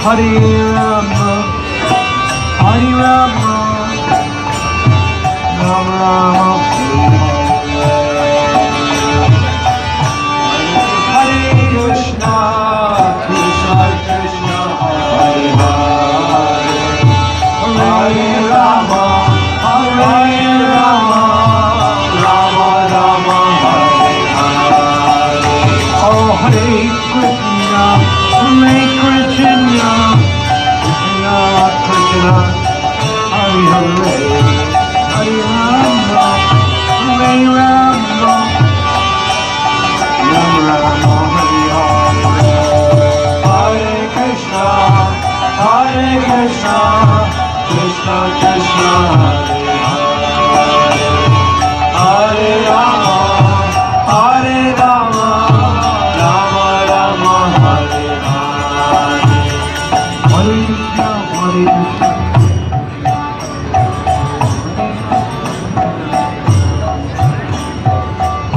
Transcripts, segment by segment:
Hare Rama, Hare Rama, Rama Rama, Hare Krishna, Krishna Krishna, Hare Hare, Hare Rama, Hare Rama, Rama Rama, Hare Hare. Oh, Hare Krishna, Hare Krishna, Krishna Krishna, Hare Hare, Hare Rama, Hare Rama, Rama Rama, Hare Hare. Hare Krishna, Krishna Krishna, Hare Hare, Hare Rama, Hare Rama, Rama Rama, Hare Hare. Hare Krishna, Hare Krishna.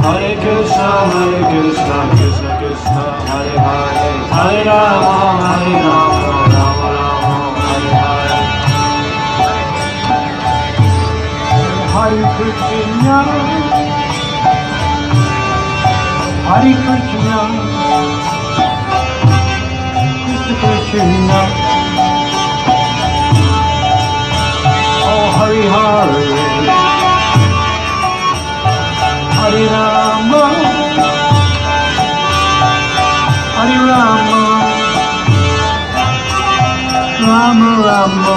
Hare Krishna, Krishna Krishna, Hare Hare, Hare Rama, Hare Rama, Rama Rama, Hare Hare. Hare Krishna, Hare Krishna, Krishna Krishna, oh Hare Hare, Hare Rama, Hare Rama, Rama Rama,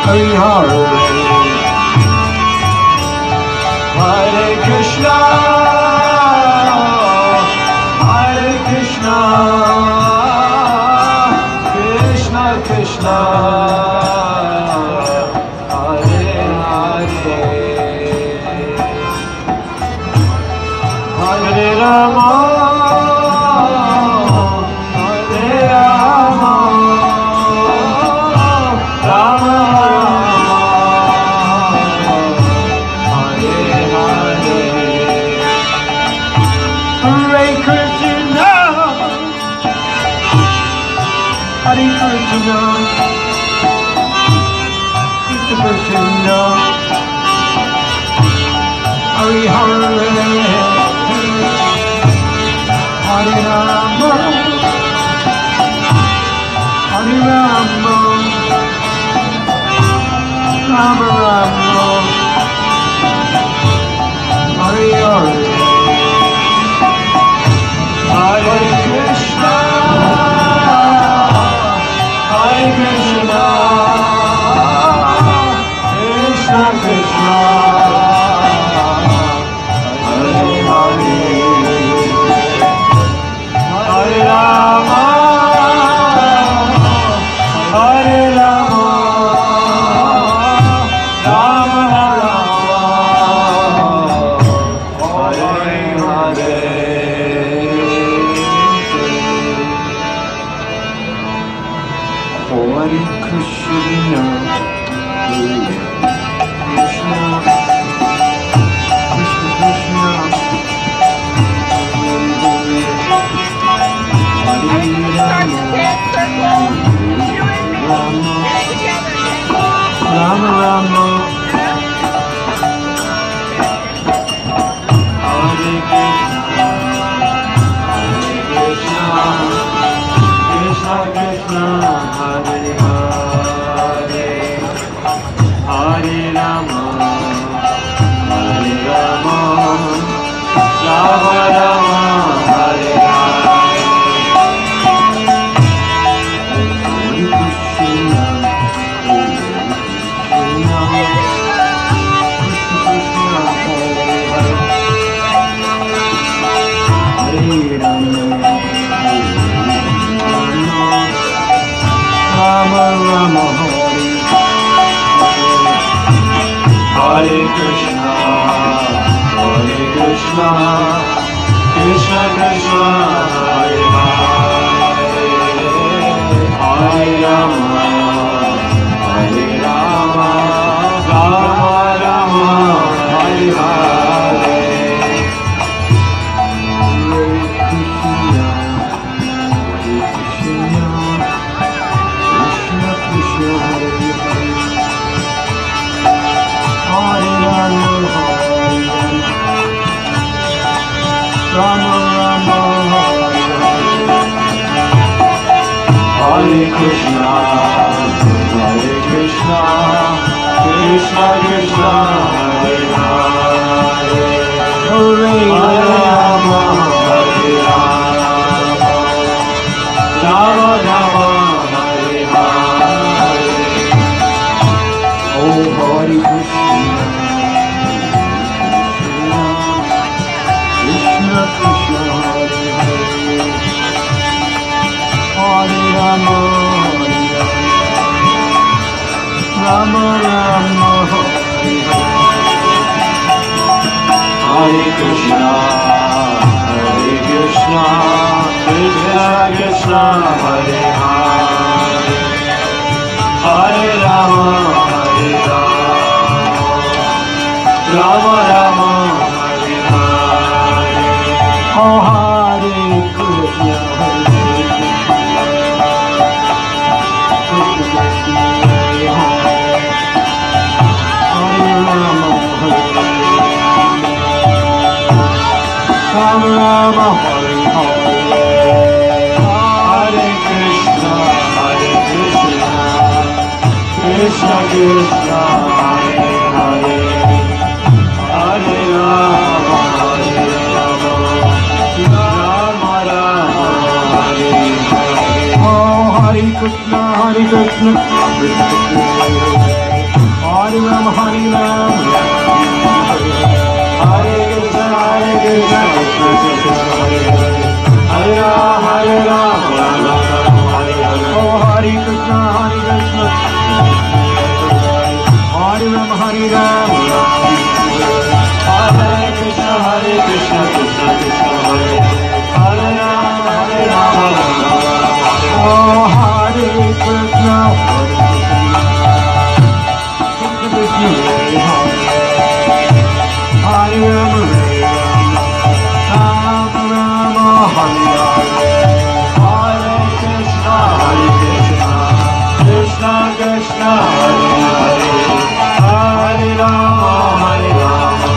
Hare Hare. Hare Krishna, Krishna Krishna, Hare Hare, Hare Rama, Hare Rama, Rama Hare Krishna, Krishna Krishna, Hare Hare, Hare Rama, Hare Rama, Rama Rama, Hare Hare, Hare Krishna, Hare Krishna, Krishna Krishna, Hare Hare, Hare Rama, Hare Rama, Rama Rama, Hare Hare. Hare Krishna, Hare Krishna, Krishna Krishna, Hare Rama, Rama Rama, Hare Krishna, Krishna Krishna, Hare Hare, Hare Rama, Hare Rama, Rama Rama, Hare Hare. Hare Krishna, Krishna Krishna, Hare Rama, Rama Rama, Hare Krishna, Krishna Krishna, Hare Hare, Hare Rama, Rama Rama, Hare Hare. Hare Krishna, Hare Krishna, Krishna Krishna, Hare Hare, Hare Rama, Hare Rama, Rama Rama, Hare Hare. Oh, Hare Krishna, Krishna Krishna, Hare Hare, Hare Rama, Rama Rama, Hare Krishna, Krishna Krishna, Hare Hare, Hare Rama, Hare Rama, Rama Rama, Hare Hare. Oh, Hare Krishna, Rama Rama, Hare Hare, Hare Krishna, Krishna Krishna, Hare Hare, Hare Rama, Rama Rama, Hare Hare. Oh, Hare Krishna, Hare Krishna, Hare Rama, Hare Rama, Hare Krishna, Hare Krishna, Krishna Krishna, Hare Hare, Hare Rama, Hare Rama, Rama Rama, Hare Hare. Oh, Hare Krishna, Hare Krishna, Hare Rama, Hare Rama, Hare Krishna, Hare Krishna, Krishna Krishna, Hare Hare, Hare Rama, Hare Rama, Rama Rama. Oh, Hare Krishna, Krishna Krishna, Hare Hare, Hare Rama, Rama Rama, Hare Hare, Hare Krishna, Krishna Krishna, Hare Hare, Hare Rama, Hare Rama,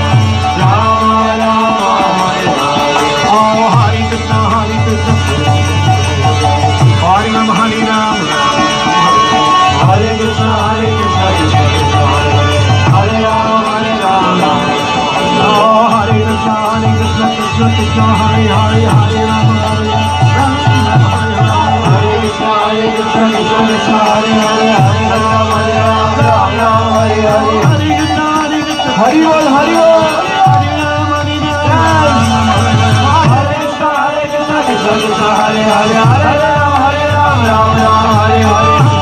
Rama Rama, Hare Hare. Oh, Hare Krishna, Hare Krishna, Hare Rama, Hare Rama, Hare Krishna, Krishna Krishna, Hare Hare, Hare Rama, Hare Rama. Oh, Hare Krishna, Krishna Krishna, Hare Hare, Hare Rama, Hare Rama, Hare Krishna, Krishna Krishna, Hare Hare, Hare Rama, Hare Rama, Rama Hare Hare, Hare Krishna, Hare Bol, Hare Bol, Hare Rama, Hare Rama, Hare Krishna, Krishna Krishna, Hare Hare, Hare Rama, Hare Rama, Rama Rama, Hare Hare.